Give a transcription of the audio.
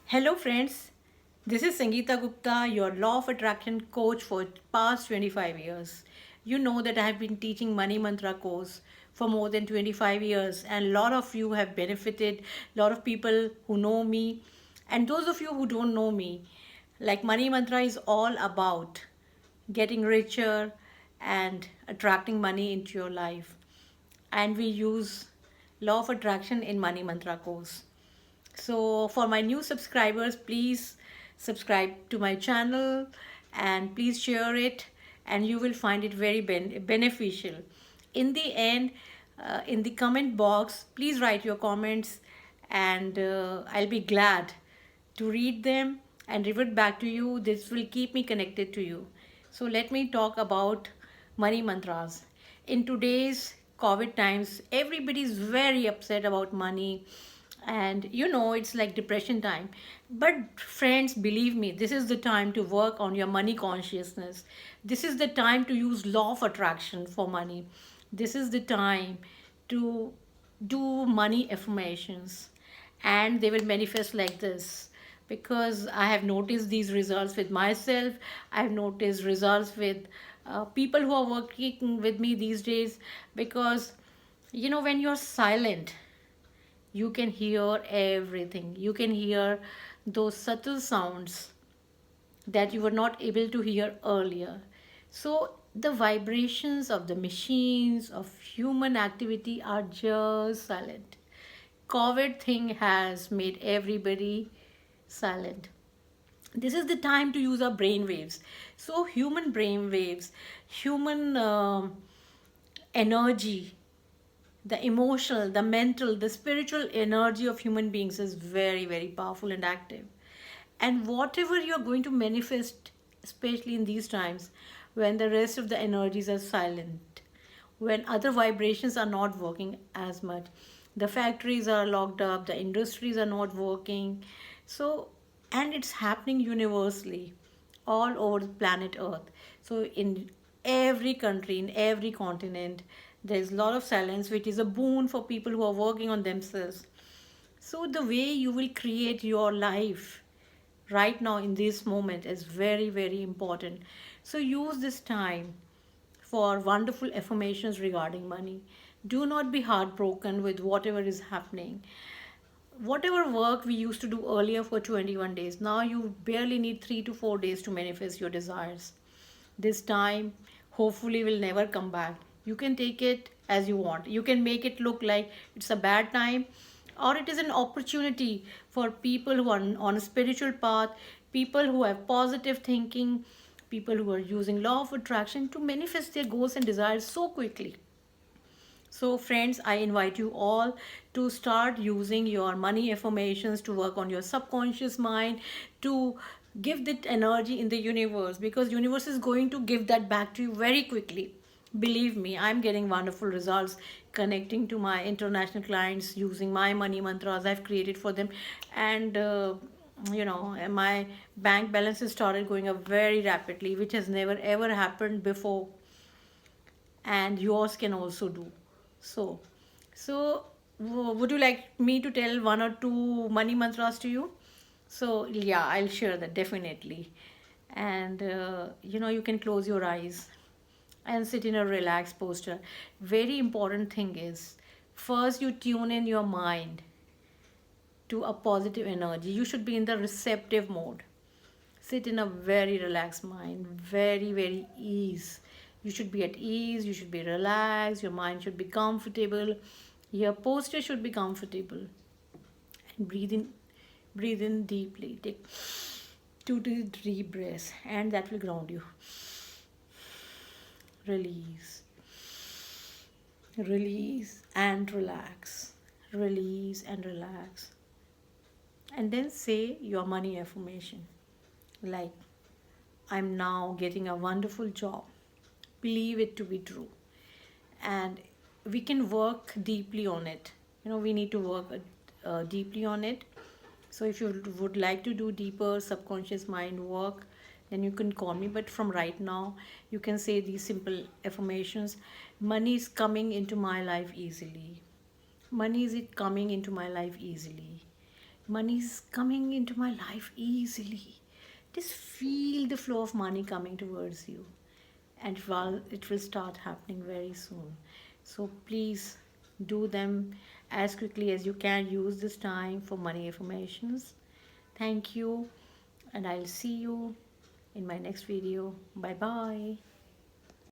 Hello friends, this is Sangeeta Gupta, your Law of Attraction coach for past 25 years. You know that I have been teaching Money Mantra course for more than 25 years and a lot of you have benefited, a lot of people who know me and those of you who don't know me. Like Money Mantra is all about getting richer and attracting money into your life. And we use Law of Attraction in Money Mantra course. So for my new subscribers, please subscribe to my channel and please share it and you will find it very beneficial. In the end, in the comment box, please write your comments and I'll be glad to read them and revert back to you. This will keep me connected to you. So let me talk about money mantras. In today's COVID times, everybody is very upset about money and it's like depression time. But friends, believe me, this is the time to work on your money consciousness. This is the time to use law of attraction for money. This is the time to do money affirmations and they will manifest like this because I have noticed these results with myself. I have noticed results with people who are working with me these days because when you're silent you can hear everything. You can hear those subtle sounds that you were not able to hear earlier. So the vibrations of the machines, of human activity are just silent. COVID thing has made everybody silent. This is the time to use our brain waves. So human brain waves, human energy, the emotional, the mental, the spiritual energy of human beings is very, very powerful and active. And whatever you're going to manifest, especially in these times when the rest of the energies are silent, when other vibrations are not working as much, the factories are locked up, the industries are not working. So, and it's happening universally all over the planet Earth. So, in every country, in every continent, there's a lot of silence, which is a boon for people who are working on themselves. So, the way you will create your life right now in this moment is very, very important. So, use this time for wonderful affirmations regarding money. Do not be heartbroken with whatever is happening. Whatever work we used to do earlier for 21 days, now you barely need 3 to 4 days to manifest your desires. This time, hopefully, will never come back. You can take it as you want. You can make it look like it's a bad time or it is an opportunity for people who are on a spiritual path, people who have positive thinking, people who are using law of attraction to manifest their goals and desires so quickly. So, friends, I invite you all to start using your money affirmations to work on your subconscious mind, to give that energy in the universe because universe is going to give that back to you very quickly. Believe me, I'm getting wonderful results connecting to my international clients using my money mantras I've created for them, and my bank balances started going up very rapidly, which has never ever happened before and yours can also do so. So, would you like me to tell one or two money mantras to you? So, yeah, I'll share that definitely. And you can close your eyes and sit in a relaxed posture. Very important thing is first you tune in your mind to a positive energy. You should be in the receptive mode. Sit in a very relaxed mind, very, very ease. You should be at ease, you should be relaxed, your mind should be comfortable, your posture should be comfortable. And breathe in deeply. Take 2 to 3 breaths, and that will ground you. Release, release, and relax. Release and relax. And then say your money affirmation like, I'm now getting a wonderful job. Believe it to be true. And we can work deeply on it. We need to work deeply on it. So if you would like to do deeper subconscious mind work, then you can call me. But from right now, you can say these simple affirmations. Money is coming into my life easily. Money is coming into my life easily. Money's coming into my life easily. Just feel the flow of money coming towards you, and it will start happening very soon. So please do them as quickly as you can. Use this time for money affirmations. Thank you, and I'll see you in my next video. Bye bye.